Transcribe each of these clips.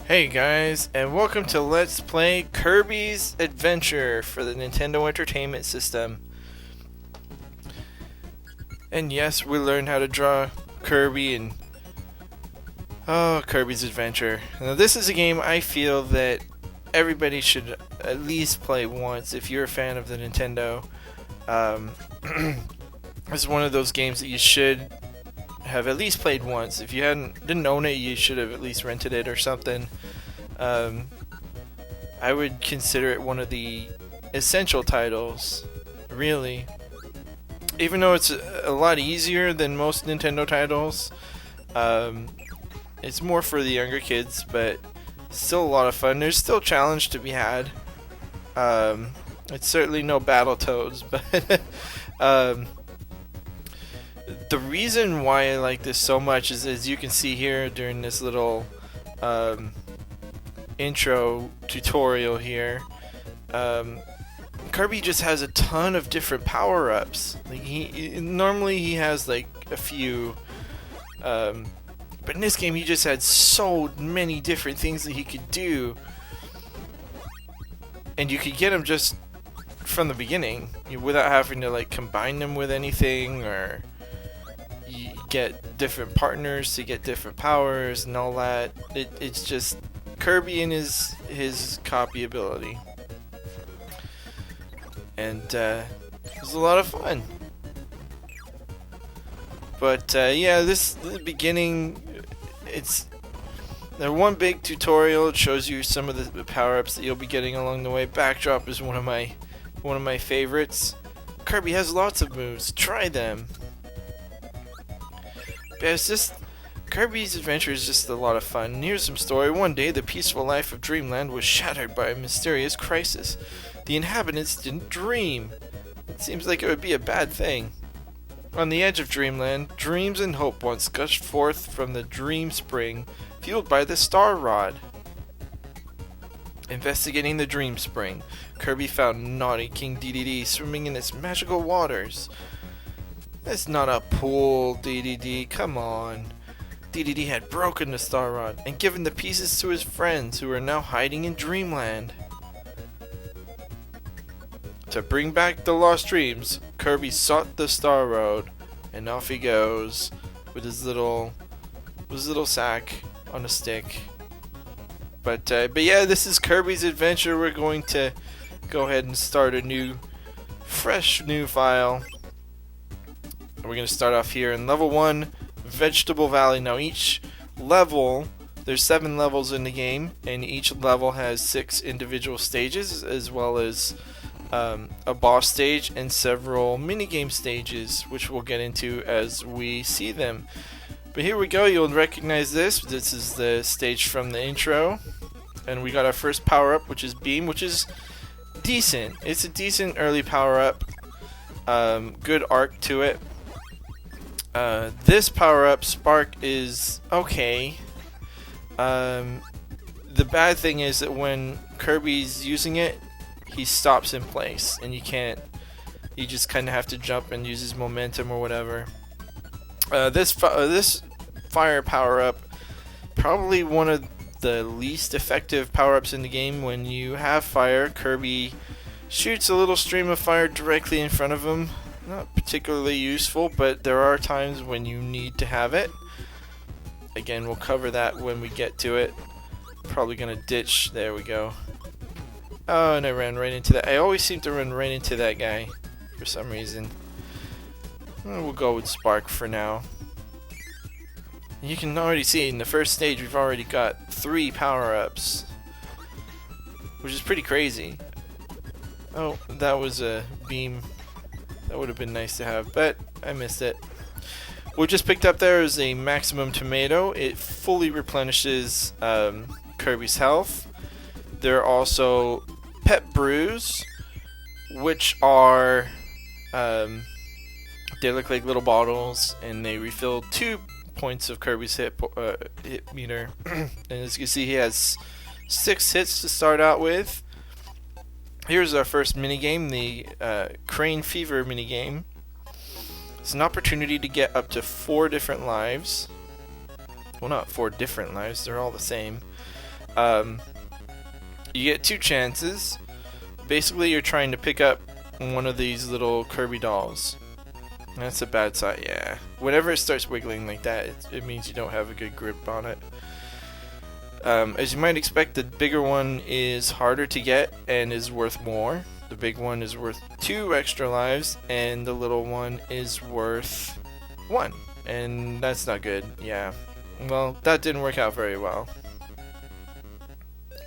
Hey guys, and welcome to Let's Play Kirby's Adventure for the Nintendo Entertainment System. And yes, we learned how to draw Kirby and Kirby's Adventure. Now this is a game I feel that everybody should at least play once if you're a fan of the Nintendo. This is one of those games that you should have at least played once. If you didn't own it, you should have at least rented it or something. I would consider it one of the essential titles, really. Even though it's a lot easier than most Nintendo titles, it's more for the younger kids, but still a lot of fun. There's still a challenge to be had. It's certainly no Battletoads, but the reason why I like this so much is, as you can see here during this little intro tutorial here, Kirby just has a ton of different power-ups. Like normally he has like a few, but in this game he just had so many different things that he could do, and you could get them just from the beginning without having to like combine them with anything, or you get different partners to get different powers and all that. It's just Kirby and his copy ability, and it was a lot of fun. But yeah, the beginning, it's the one big tutorial. It shows you some of the power-ups that you'll be getting along the way. Backdrop is one of my favorites. Kirby has lots of moves. Try them. But it's just Kirby's Adventure is just a lot of fun. And here's some story. One day, the peaceful life of Dreamland was shattered by a mysterious crisis. The inhabitants didn't dream. It seems like it would be a bad thing. On the edge of Dreamland, dreams and hope once gushed forth from the Dream Spring, fueled by the Star Rod. Investigating the Dream Spring, Kirby found naughty King DDD swimming in its magical waters. That's not a pool, DDD, come on. DDD had broken the Star Rod and given the pieces to his friends, who are now hiding in Dreamland. To bring back the lost dreams, Kirby sought the Star Road, and off he goes with his little sack on a stick. But yeah, this is Kirby's Adventure. We're going to go ahead and start a fresh new file. We're going to start off here in level 1, Vegetable Valley. Now each level, there's 7 levels in the game, and each level has 6 individual stages, as well as a boss stage and several minigame stages, which we'll get into as we see them. But here we go. You'll recognize this. This is the stage from the intro, and we got our first power-up, which is Beam, which is decent. It's a decent early power-up. Good arc to it. This power-up, Spark, is okay. The bad thing is that when Kirby's using it, he stops in place, and you just kind of have to jump and use his momentum or whatever. This fire power-up, probably one of the least effective power-ups in the game. When you have fire, Kirby shoots a little stream of fire directly in front of him. Not particularly useful, but there are times when you need to have it. Again, we'll cover that when we get to it. Probably gonna ditch. There we go. Oh, and I ran right into that. I always seem to run right into that guy for some reason. We'll go with Spark for now. You can already see in the first stage we've already got 3 power-ups, which is pretty crazy. Oh, that was a beam. That would have been nice to have, but I missed it. What we just picked up there is a Maximum Tomato. It fully replenishes Kirby's health. There are also Pet Brews, which are they look like little bottles, and they refill 2 points of Kirby's hit meter. And as you can see, he has 6 hits to start out with. Here's our first minigame, the Crane Fever minigame. It's an opportunity to get up to 4 different lives. Well, not 4 different lives, they're all the same. Um, you get 2 chances. Basically, you're trying to pick up one of these little Kirby dolls. That's a bad sign, yeah. Whenever it starts wiggling like that, it means you don't have a good grip on it. As you might expect, the bigger one is harder to get and is worth more. The big one is worth 2 extra lives, and the little one is worth 1. And that's not good, yeah. Well, that didn't work out very well.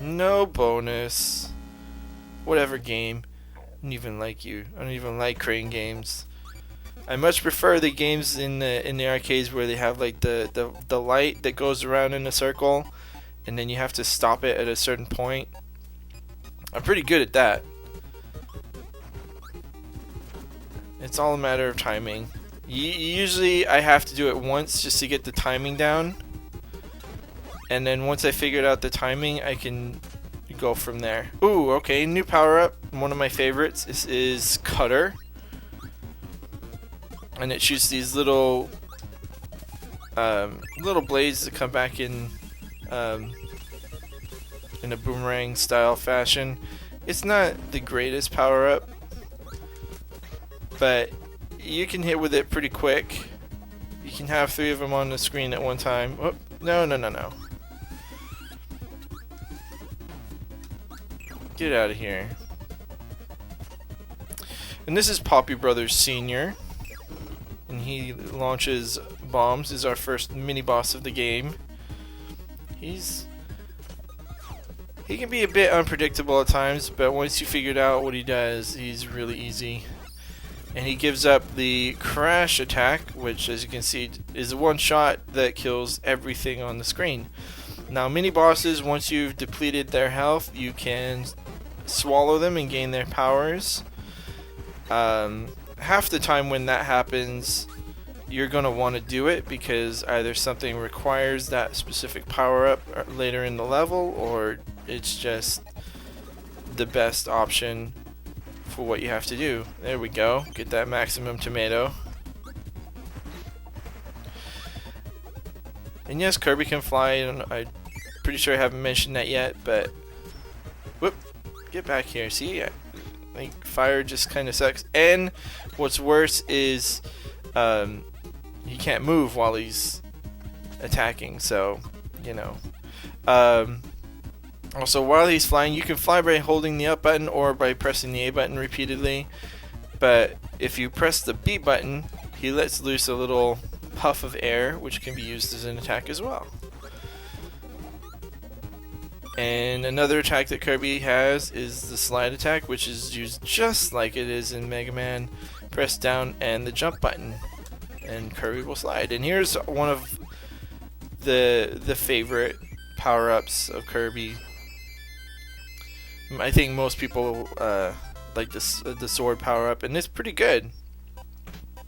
No bonus. Whatever game. I don't even like you. I don't even like crane games. I much prefer the games in the arcades where they have like the light that goes around in a circle, and then you have to stop it at a certain point. I'm pretty good at that. It's all a matter of timing. Usually I have to do it once just to get the timing down, and then once I figured out the timing, I can go from there. Ooh, okay, new power up. One of my favorites. This is Cutter, and it shoots these little blades that come back in a boomerang style fashion. It's not the greatest power up, but you can hit with it pretty quick. You can have 3 of them on the screen at one time. Oh, no. Get out of here. And this is Poppy Brothers Sr. And he launches bombs. Is our first mini boss of the game. He can be a bit unpredictable at times, but once you figured out what he does, he's really easy. And he gives up the crash attack, which, as you can see, is a one shot that kills everything on the screen. Now, mini bosses, once you've depleted their health, you can swallow them and gain their powers. Half the time when that happens, you're going to want to do it because either something requires that specific power up later in the level, or it's just the best option for what you have to do. There we go. Get that maximum tomato. And yes, Kirby can fly. I'm pretty sure I haven't mentioned that yet, but whoop, get back here. See, I think fire just kind of sucks. And what's worse is he can't move while he's attacking, so you know. Also, while he's flying, you can fly by holding the up button or by pressing the A button repeatedly, but if you press the B button, he lets loose a little puff of air, which can be used as an attack as well. And another attack that Kirby has is the slide attack, which is used just like it is in Mega Man. Press down and the jump button, and Kirby will slide. And here's one of the favorite power-ups of Kirby. I think most people like the sword power-up, and it's pretty good.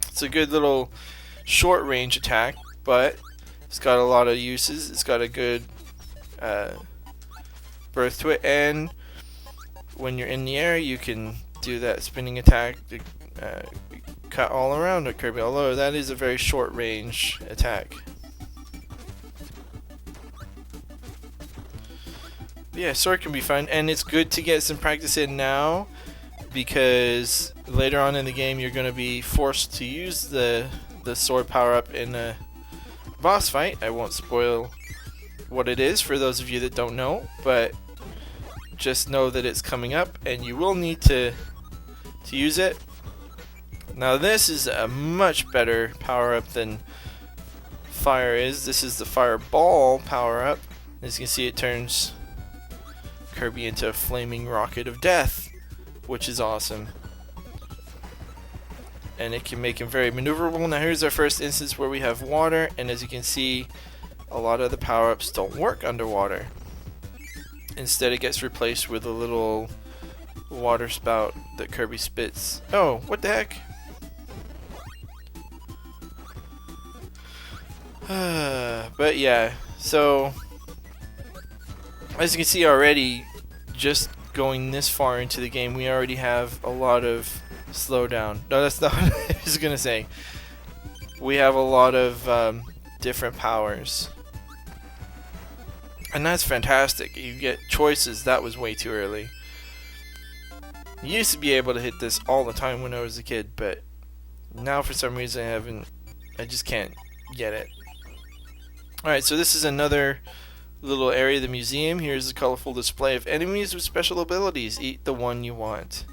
It's a good little short-range attack, but it's got a lot of uses. It's got a good birth to it, and when you're in the air, you can do that spinning attack to cut all around a Kirby, although that is a very short-range attack. Yeah, sword can be fun, and it's good to get some practice in now, because later on in the game you're going to be forced to use the sword power-up in a boss fight. I won't spoil what it is for those of you that don't know, but just know that it's coming up, and you will need to use it. Now this is a much better power-up than fire is. This is the fireball power-up. As you can see, it turns Kirby into a flaming rocket of death, which is awesome. And it can make him very maneuverable. Now here's our first instance where we have water, and as you can see, a lot of the power-ups don't work underwater. Instead, it gets replaced with a little water spout that Kirby spits. Oh, what the heck? But yeah, so as you can see already, just going this far into the game, we already have a lot of slowdown. No, that's not what I was gonna say. We have a lot of different powers. And that's fantastic. You get choices. That was way too early. You used to be able to hit this all the time when I was a kid, but now for some reason I just can't get it. Alright, so this is another little area of the museum. Here's a colorful display of enemies with special abilities. Eat the one you want.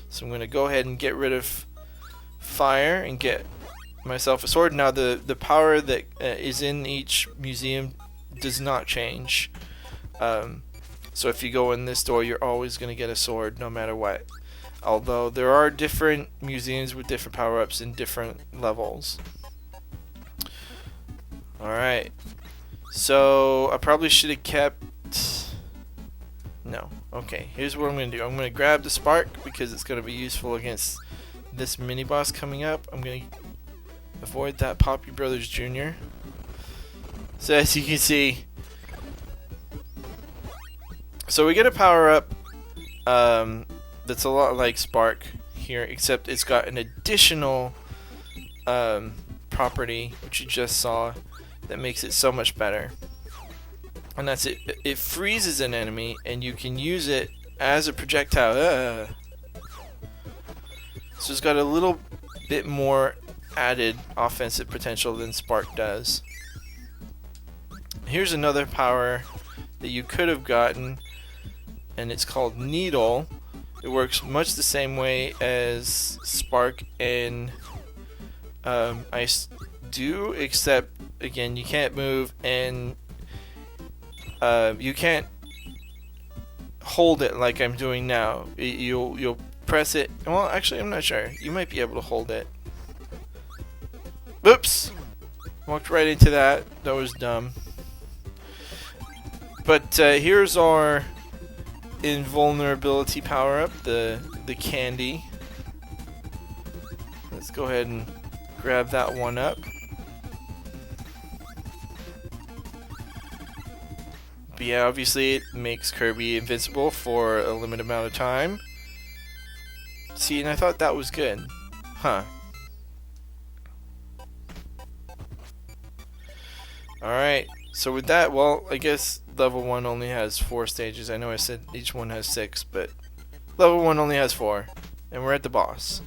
So I'm going to go ahead and get rid of fire and get myself a sword. Now the power that is in each museum does not change. So if you go in this door, you're always going to get a sword no matter what. Although there are different museums with different power-ups in different levels. Alright. So I probably should have kept... No. Okay, here's what I'm going to do. I'm going to grab the spark because it's going to be useful against this mini-boss coming up. I'm going to avoid that Poppy Brothers Jr. So as you can see... So we get a power-up that's a lot like Spark here, except it's got an additional property, which you just saw, that makes it so much better. And that's it. It freezes an enemy, and you can use it as a projectile. So it's got a little bit more added offensive potential than Spark does. Here's another power that you could have gotten, and it's called Needle. It works much the same way as Spark and Ice do, except again you can't move and you can't hold it like I'm doing now. You'll press it. Well, actually, I'm not sure. You might be able to hold it. Oops! Walked right into that. That was dumb. But here's our invulnerability power up, the candy. Let's go ahead and grab that one up. But yeah, obviously it makes Kirby invincible for a limited amount of time. See, and I thought that was good. Huh. Alright, so with that, well, I guess level 1 only has 4 stages. I know I said each one has 6, but level 1 only has 4. And we're at the boss.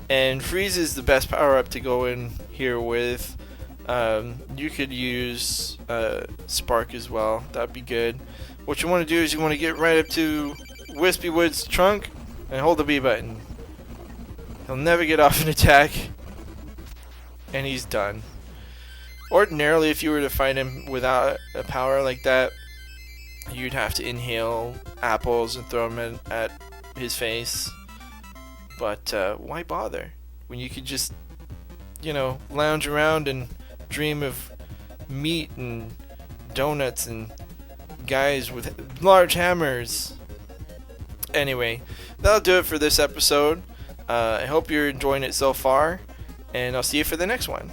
And Freeze is the best power-up to go in here with. You could use Spark as well. That'd be good. What you want to do is you want to get right up to Wispy Wood's trunk and hold the B button. He'll never get off an attack. And he's done. Ordinarily, if you were to fight him without a power like that, you'd have to inhale apples and throw them at his face. But why bother when you could just, you know, lounge around and dream of meat and donuts and guys with large hammers? Anyway, that'll do it for this episode. I hope you're enjoying it so far, and I'll see you for the next one.